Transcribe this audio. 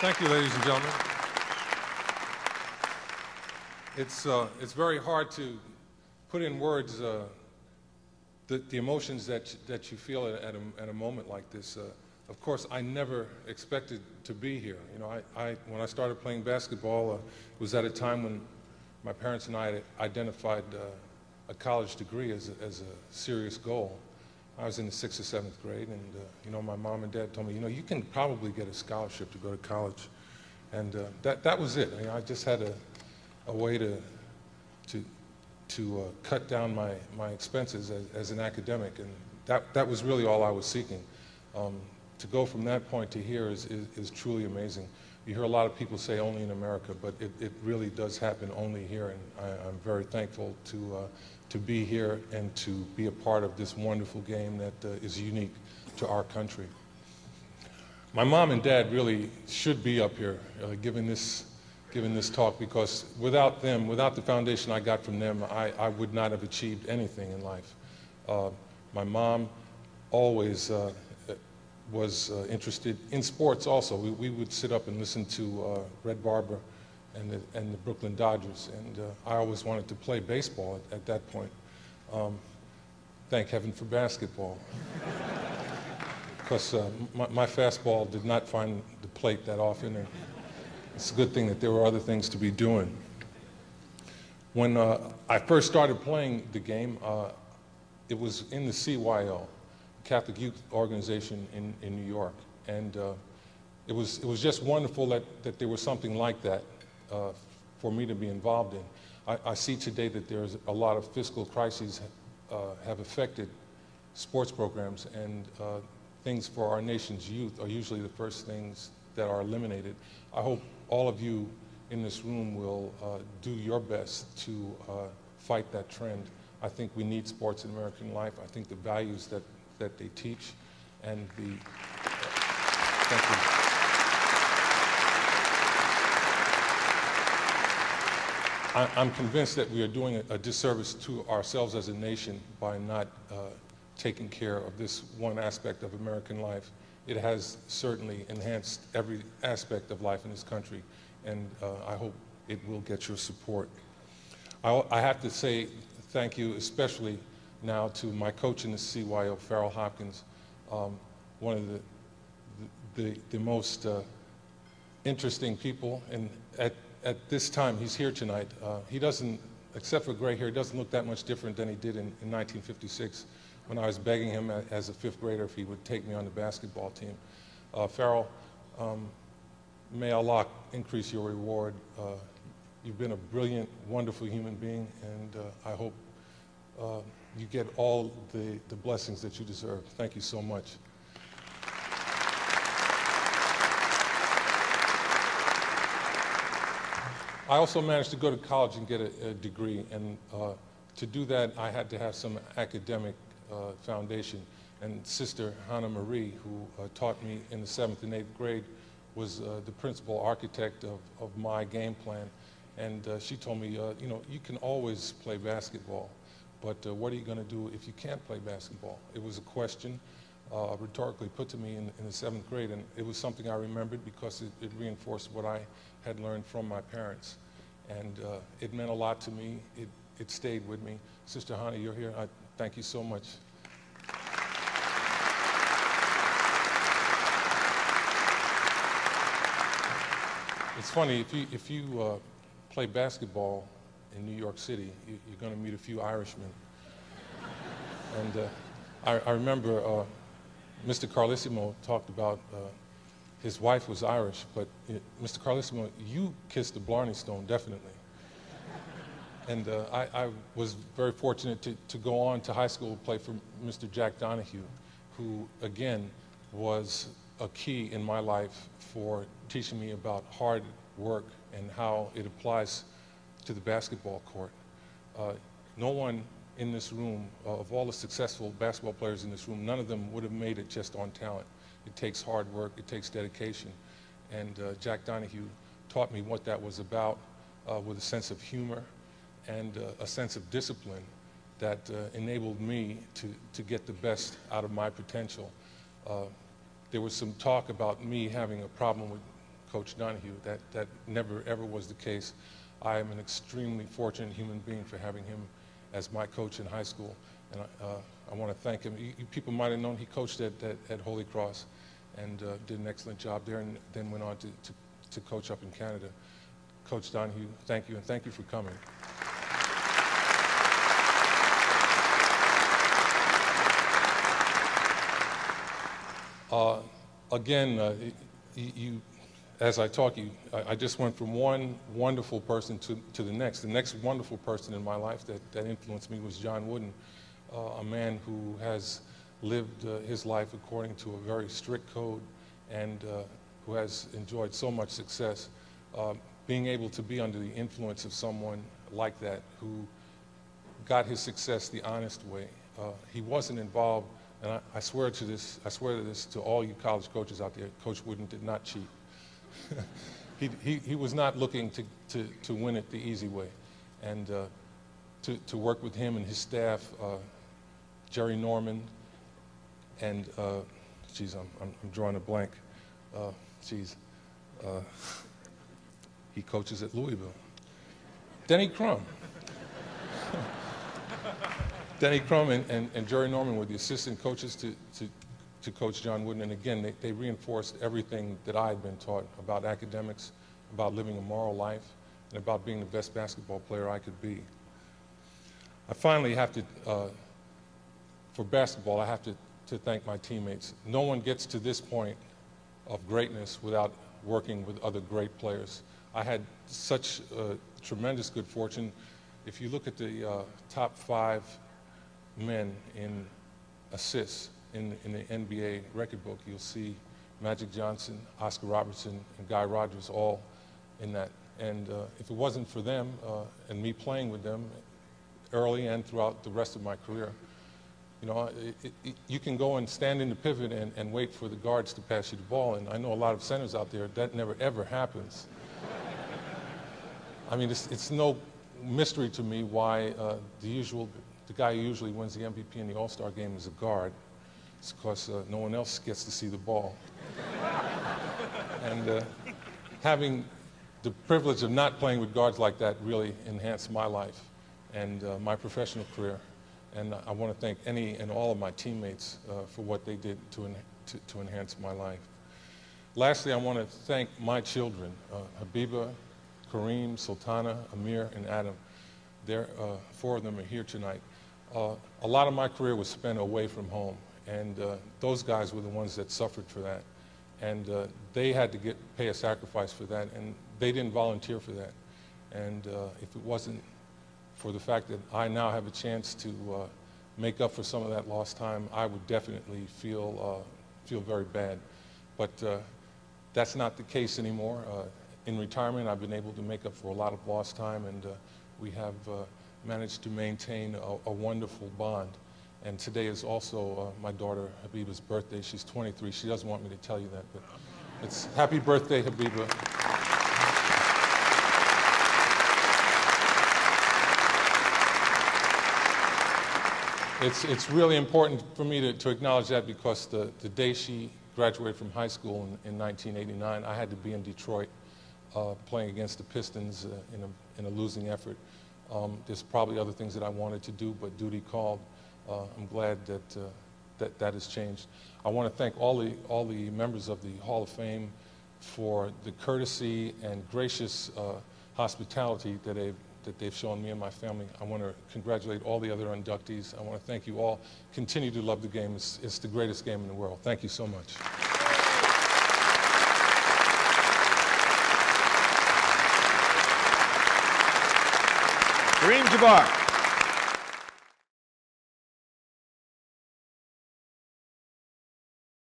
Thank you, ladies and gentlemen. It's very hard to put in words the emotions that you feel at a moment like this. Of course, I never expected to be here. You know, when I started playing basketball, it was at a time when my parents and I identified a college degree as a serious goal. I was in the 6th or 7th grade, and you know, my mom and dad told me, you know, you can probably get a scholarship to go to college, and that was it. I just had a way to cut down my expenses as an academic, and that was really all I was seeking. To go from that point to here is truly amazing. You hear a lot of people say only in America, but it really does happen only here, and I'm very thankful to be here and to be a part of this wonderful game that is unique to our country. My mom and dad really should be up here giving this talk, because without them, without the foundation I got from them, I would not have achieved anything in life. My mom always was interested in sports also. We would sit up and listen to Red Barber and the Brooklyn Dodgers, and I always wanted to play baseball at that point. Thank heaven for basketball, because my fastball did not find the plate that often, and it's a good thing that there were other things to be doing. When I first started playing the game, it was in the CYO, Catholic Youth Organization in New York, and it was just wonderful that there was something like that for me to be involved in. I see today that there's a lot of fiscal crises have affected sports programs, and things for our nation's youth are usually the first things that are eliminated. I hope all of you in this room will do your best to fight that trend. I think we need sports in American life. I think the values that they teach and thank you. I'm convinced that we are doing a disservice to ourselves as a nation by not taking care of this one aspect of American life. It has certainly enhanced every aspect of life in this country, and I hope it will get your support. I have to say thank you especially now to my coach in the CYO, Farrell Hopkins, one of the most interesting people, and at this time, he's here tonight. He doesn't, except for gray hair, he doesn't look that much different than he did in 1956 when I was begging him as a 5th grader if he would take me on the basketball team. Farrell, may Allah increase your reward. You've been a brilliant, wonderful human being, and I hope you get all the blessings that you deserve. Thank you so much. I also managed to go to college and get a degree, and to do that I had to have some academic foundation. And Sister Hannah Marie, who taught me in the 7th and 8th grade, was the principal architect of my game plan. And she told me, you know, you can always play basketball, but what are you going to do if you can't play basketball? It was a question rhetorically put to me in the 7th grade, and it was something I remembered because it reinforced what I had learned from my parents. And it meant a lot to me. It stayed with me. Sister Hannah, you're here. I thank you so much. It's funny, if you play basketball in New York City, you're going to meet a few Irishmen. And I remember Mr. Carlissimo talked about his wife was Irish, but Mr. Carlissimo, you kissed the Blarney Stone, definitely. And I was very fortunate to go on to high school and play for Mr. Jack Donahue, who, again, was a key in my life for teaching me about hard work and how it applies to the basketball court. No one in this room, of all the successful basketball players in this room, none of them would have made it just on talent. It takes hard work, it takes dedication. And Jack Donahue taught me what that was about with a sense of humor and a sense of discipline that enabled me to get the best out of my potential. There was some talk about me having a problem with Coach Donahue. That never, ever was the case. I am an extremely fortunate human being for having him as my coach in high school. And I want to thank him. People might have known he coached at Holy Cross and did an excellent job there, and then went on to coach up in Canada. Coach Donahue, thank you, and thank you for coming. Again, as I talk, I just went from one wonderful person to the next. The next wonderful person in my life that influenced me was John Wooden, a man who has lived his life according to a very strict code and who has enjoyed so much success. Being able to be under the influence of someone like that who got his success the honest way. He wasn't involved. And I swear to this to all you college coaches out there, Coach Wooden did not cheat. he was not looking to win it the easy way. And to work with him and his staff, Jerry Norman, and, geez, I'm drawing a blank. He coaches at Louisville. Denny Crum. Denny Crum and Jerry Norman were the assistant coaches to Coach John Wooden, and again, they reinforced everything that I had been taught about academics, about living a moral life, and about being the best basketball player I could be. I finally have to, for basketball, I have to thank my teammates. No one gets to this point of greatness without working with other great players. I had such tremendous good fortune. If you look at the top 5 men in assists in the NBA record book, you'll see Magic Johnson, Oscar Robertson, and Guy Rogers all in that. And if it wasn't for them and me playing with them early and throughout the rest of my career, you know, you can go and stand in the pivot and wait for the guards to pass you the ball. And I know a lot of centers out there, that never ever happens. I mean, it's no mystery to me why the guy who usually wins the MVP in the All-Star game is a guard. It's because no one else gets to see the ball. And having the privilege of not playing with guards like that really enhanced my life and my professional career. And I want to thank any and all of my teammates for what they did to enhance my life. Lastly, I want to thank my children, Habiba, Kareem, Sultana, Amir, and Adam. 4 of them are here tonight. A lot of my career was spent away from home, and those guys were the ones that suffered for that. And they had to pay a sacrifice for that, and they didn't volunteer for that. And if it wasn't for the fact that I now have a chance to make up for some of that lost time, I would definitely feel very bad. But that's not the case anymore. In retirement, I've been able to make up for a lot of lost time, and we have managed to maintain a wonderful bond. And today is also my daughter Habiba's birthday. She's 23. She doesn't want me to tell you that, but it's happy birthday, Habiba. It's really important for me to acknowledge that because the day she graduated from high school in 1989, I had to be in Detroit playing against the Pistons in a losing effort. There's probably other things that I wanted to do, but duty called. I'm glad that has changed. I want to thank all the members of the Hall of Fame for the courtesy and gracious hospitality that they've shown me and my family. I want to congratulate all the other inductees. I want to thank you all. Continue to love the game. It's the greatest game in the world. Thank you so much. Kareem Jabbar.